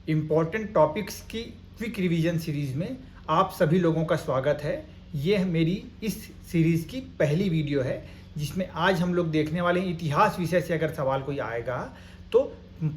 Important topics की quick revision series में आप सभी लोगों का स्वागत है। ये मेरी इस सीरीज़ की पहली वीडियो है जिसमें आज हम लोग देखने वाले हैं इतिहास विषय से अगर सवाल कोई आएगा तो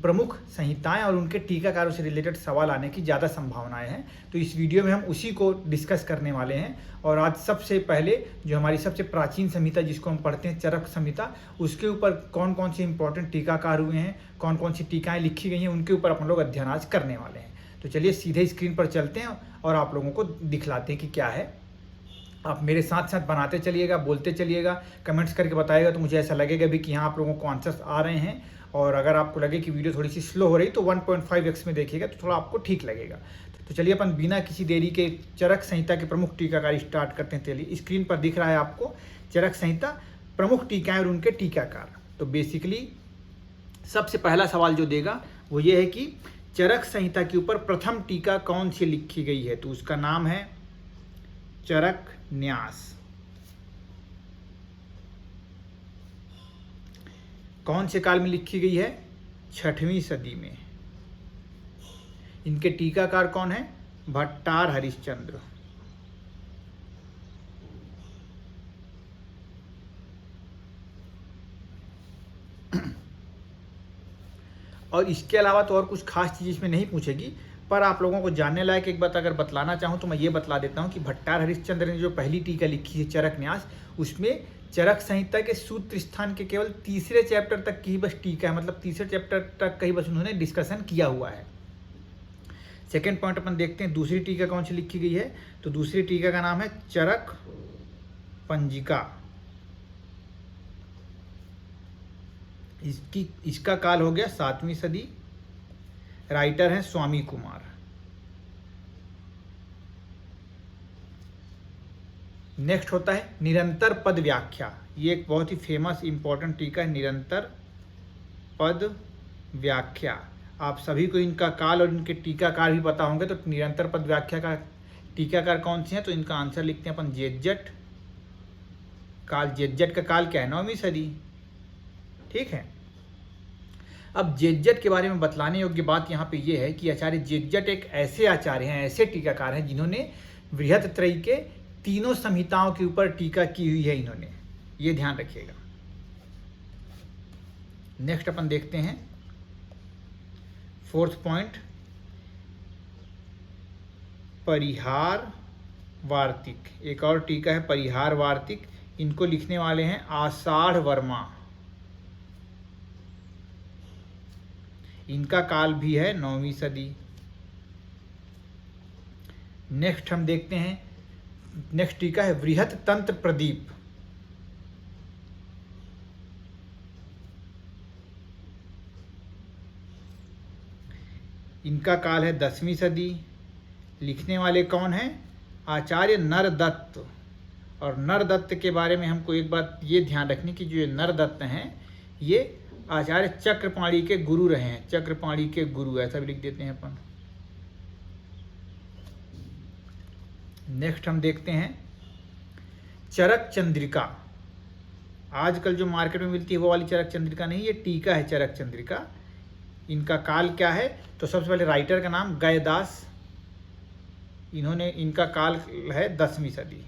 प्रमुख संहिताएं और उनके टीकाकारों से रिलेटेड सवाल आने की ज़्यादा संभावनाएं हैं। तो इस वीडियो में हम उसी को डिस्कस करने वाले हैं। और आज सबसे पहले जो हमारी सबसे प्राचीन संहिता जिसको हम पढ़ते हैं चरक संहिता, उसके ऊपर कौन कौन से इंपॉर्टेंट टीकाकार हुए हैं, कौन कौन सी टीकाएं लिखी गई हैं, उनके ऊपर अपन लोग अध्ययन आज करने वाले हैं। तो चलिए सीधे स्क्रीन पर चलते हैं और आप लोगों को दिखलाते हैं कि क्या है। आप मेरे साथ साथ बनाते चलिएगा, बोलते चलिएगा, कमेंट्स करके बताइएगा तो मुझे ऐसा लगेगा भी कि हाँ आप लोगों को आंसर्स आ रहे हैं। और अगर आपको लगे कि वीडियो थोड़ी सी स्लो हो रही तो 1.5x में देखिएगा तो थोड़ा आपको ठीक लगेगा। तो चलिए अपन बिना किसी देरी के चरक संहिता के प्रमुख टीकाकार स्टार्ट करते हैं। चलिए स्क्रीन पर दिख रहा है आपको चरक संहिता, प्रमुख टीकाएं और उनके टीकाकार। तो बेसिकली सबसे पहला सवाल जो देगा वो ये है कि चरक संहिता के ऊपर प्रथम टीका कौन सी लिखी गई है। तो उसका नाम है चरक न्यास। कौन से काल में लिखी गई है? 6वीं सदी में। इनके टीकाकार कौन है? भट्टार हरिश्चंद्र। और इसके अलावा तो और कुछ खास चीज़ इसमें नहीं पूछेगी, पर आप लोगों को जानने लायक एक बात अगर बतलाना चाहूँ तो मैं ये बतला देता हूँ कि भट्टार हरिश्चंद्र ने जो पहली टीका लिखी है चरक न्यास, उसमें चरक संहिता के सूत्र स्थान के केवल तीसरे चैप्टर तक की ही बस टीका है, मतलब तीसरे चैप्टर तक का ही बस उन्होंने डिस्कशन किया हुआ है। सेकेंड पॉइंट अपन देखते हैं दूसरी टीका कौन सी लिखी गई है। तो दूसरी टीका का नाम है चरक पंजिका। इसका काल हो गया 7वीं सदी। राइटर हैं स्वामी कुमार। नेक्स्ट होता है निरंतर पद व्याख्या। ये एक बहुत ही फेमस इंपॉर्टेंट टीका है, निरंतर पद व्याख्या। आप सभी को इनका काल और इनके टीकाकार भी पता होंगे। तो निरंतर पद व्याख्या का टीकाकार कौन से हैं? तो इनका आंसर लिखते हैं अपन जेज्जट। काल जेज्जट का काल क्या है? 9वीं सदी। ठीक है। अब जेज्जट के बारे में बतलाने योग्य बात यहाँ पे ये है कि आचार्य जेज्जट एक ऐसे आचार्य हैं, ऐसे टीकाकार हैं जिन्होंने बृहत्त्रयी के तीनों संहिताओं के ऊपर टीका की हुई है इन्होंने, ये ध्यान रखिएगा। नेक्स्ट अपन देखते हैं फोर्थ पॉइंट, परिहार वार्तिक। एक और टीका है परिहार वार्तिक। इनको लिखने वाले हैं आषाढ़ वर्मा। इनका काल भी है 9वीं सदी। नेक्स्ट हम देखते हैं, नेक्स्ट टीका है बृहत तंत्र प्रदीप। इनका काल है 10वीं सदी। लिखने वाले कौन हैं? आचार्य नरदत्त। और नरदत्त के बारे में हमको एक बात ये ध्यान रखनी कि जो ये नरदत्त हैं ये आचार्य चक्रपाणी के गुरु रहे हैं। चक्रपाणी के गुरु ऐसा भी लिख देते हैं अपन। नेक्स्ट हम देखते हैं चरक चंद्रिका। आजकल जो मार्केट में मिलती है वो वाली चरक चंद्रिका नहीं, ये टीका है चरक चंद्रिका। इनका काल क्या है? तो सबसे पहले राइटर का नाम गयदास। इनका काल है 10वीं सदी।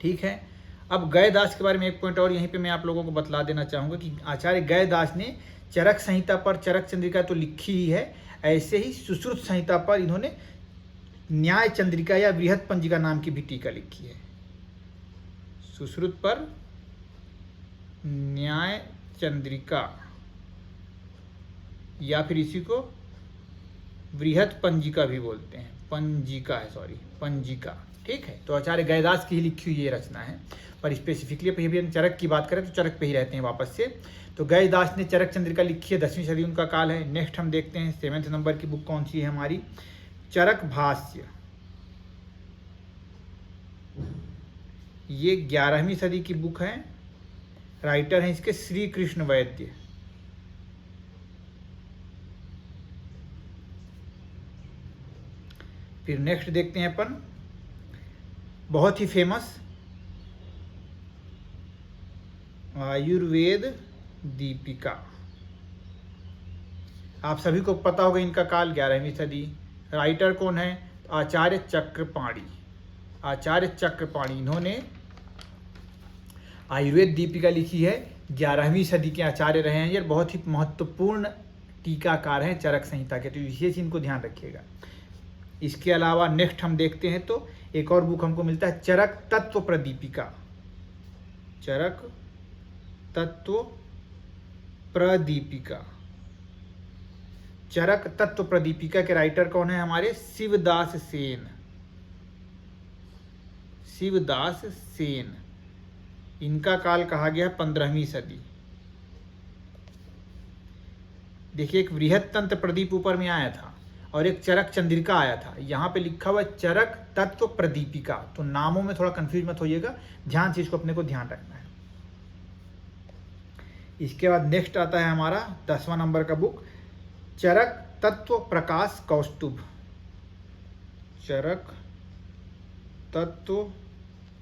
ठीक है। अब गयदास के बारे में एक पॉइंट और यहीं पे मैं आप लोगों को बतला देना चाहूँगा कि आचार्य गयदास ने चरक संहिता पर चरक चंद्रिका तो लिखी ही है, ऐसे ही सुश्रुत संहिता पर इन्होंने न्याय चंद्रिका या बृहत पंजिका नाम की भी टीका लिखी है। सुश्रुत पर न्याय चंद्रिका या फिर इसी को बृहत पंजिका भी बोलते हैं। पंजिका है, सॉरी पंजिका। ठीक है। तो आचार्य गयदास की ही लिखी हुई ये रचना है। पर स्पेसिफिकली भी हम चरक की बात करें तो चरक पे ही रहते हैं वापस से। तो गयदास ने चरक चंद्रिका लिखी है, 10वीं सदी उनका काल है। नेक्स्ट हम देखते हैं 7वें नंबर की बुक कौन सी है हमारी? चरक भाष्य। ये 11वीं सदी की बुक है। राइटर हैं इसके श्री कृष्ण वैद्य। फिर नेक्स्ट देखते हैं अपन बहुत ही फेमस आयुर्वेद दीपिका। आप सभी को पता होगा इनका काल 11वीं सदी। राइटर कौन है? आचार्य चक्रपाणी। आचार्य चक्रपाणी, इन्होंने आयुर्वेद दीपिका लिखी है। 11वीं सदी के आचार्य रहे हैं। ये बहुत ही महत्वपूर्ण टीकाकार हैं चरक संहिता के, तो विशेष इनको ध्यान रखिएगा। इसके अलावा नेक्स्ट हम देखते हैं तो एक और बुक हमको मिलता है, चरक तत्व प्रदीपिका। चरक तत्व प्रदीपिका। चरक तत्व प्रदीपिका के राइटर कौन है? हमारे शिवदास सेन। शिवदास सेन, इनका काल कहा गया 15वीं सदी। देखिए, एक बृहत तंत्र प्रदीप ऊपर में आया था और एक चरक चंद्रिका आया था। यहाँ पे लिखा हुआ चरक तत्व प्रदीपिका, तो नामों में थोड़ा कंफ्यूज मत होइएगा, ध्यान से इसको अपने को ध्यान रखना है। इसके बाद नेक्स्ट आता है हमारा 10वां नंबर का बुक, चरक तत्व प्रकाश कौस्तुभ। चरक तत्व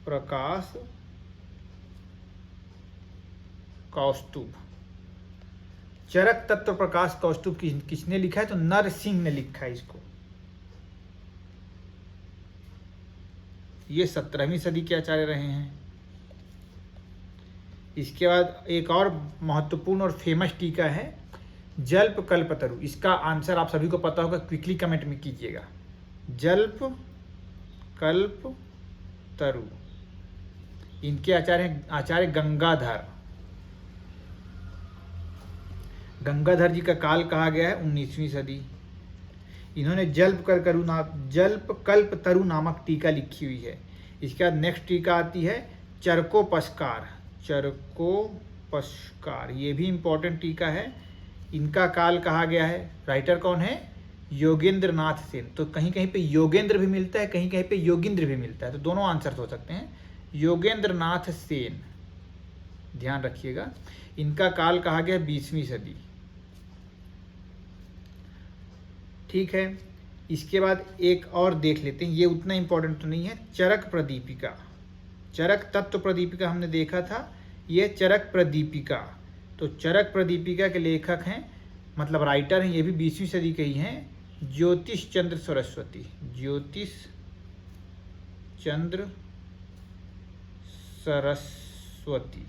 प्रकाश कौस्तुभ। चरक तत्व प्रकाश कौस्तुभ किसने लिखा है? तो नरसिंह ने लिखा है इसको। ये 17वीं सदी के आचार्य रहे हैं। इसके बाद एक और महत्वपूर्ण और फेमस टीका है, जल्प कल्पतरु। इसका आंसर आप सभी को पता होगा, क्विकली कमेंट में कीजिएगा। जल्प कल्पतरु, इनके आचार्य हैं आचार्य गंगाधर। गंगाधर जी का काल कहा गया है 19वीं सदी। इन्होंने जल्प कल्पतरु नामक टीका लिखी हुई है। इसके बाद नेक्स्ट टीका आती है चरकोपस्कार। चरकोपस्कार, ये भी इंपॉर्टेंट टीका है। इनका काल कहा गया है, राइटर कौन है? योगेंद्र नाथ सेन। तो कहीं कहीं पे योगेंद्र भी मिलता है, कहीं कहीं पे योगिंद्र भी मिलता है, तो दोनों आंसर हो सकते हैं। योगेंद्र नाथ सेन, ध्यान रखिएगा। इनका काल कहा गया 20वीं सदी। ठीक है, इसके बाद एक और देख लेते हैं, ये उतना इंपॉर्टेंट तो नहीं है, चरक प्रदीपिका। चरक तत्व प्रदीपिका हमने देखा था, ये चरक प्रदीपिका। तो चरक प्रदीपिका के लेखक हैं, मतलब राइटर हैं, ये भी 20वीं सदी के ही हैं, ज्योतिष चंद्र सरस्वती। ज्योतिष चंद्र सरस्वती।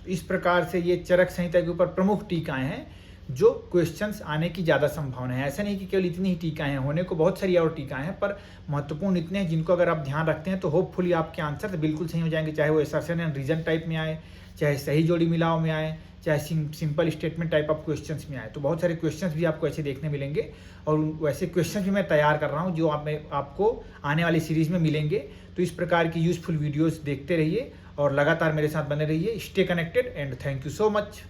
इस प्रकार से ये चरक संहिता के ऊपर प्रमुख टीकाएं हैं जो क्वेश्चंस आने की ज़्यादा संभावना है। ऐसा नहीं कि केवल इतनी ही टीकाएं हैं, होने को बहुत सारी और टीकाएं हैं, पर महत्वपूर्ण इतने हैं जिनको अगर आप ध्यान रखते हैं तो होपफुली आपके आंसर बिल्कुल सही हो जाएंगे, चाहे वो असर्शन एंड रीजन टाइप में आए, चाहे सही जोड़ी मिलाओ में आए, चाहे simple statement type of questions में आए। तो बहुत सारे क्वेश्चंस भी आपको ऐसे देखने मिलेंगे और वैसे क्वेश्चन भी मैं तैयार कर रहा हूँ जो आपको आने वाली सीरीज़ में मिलेंगे। तो इस प्रकार की यूजफुल वीडियोज़ देखते रहिए और लगातार मेरे साथ बने रहिए। Stay connected and thank you so much.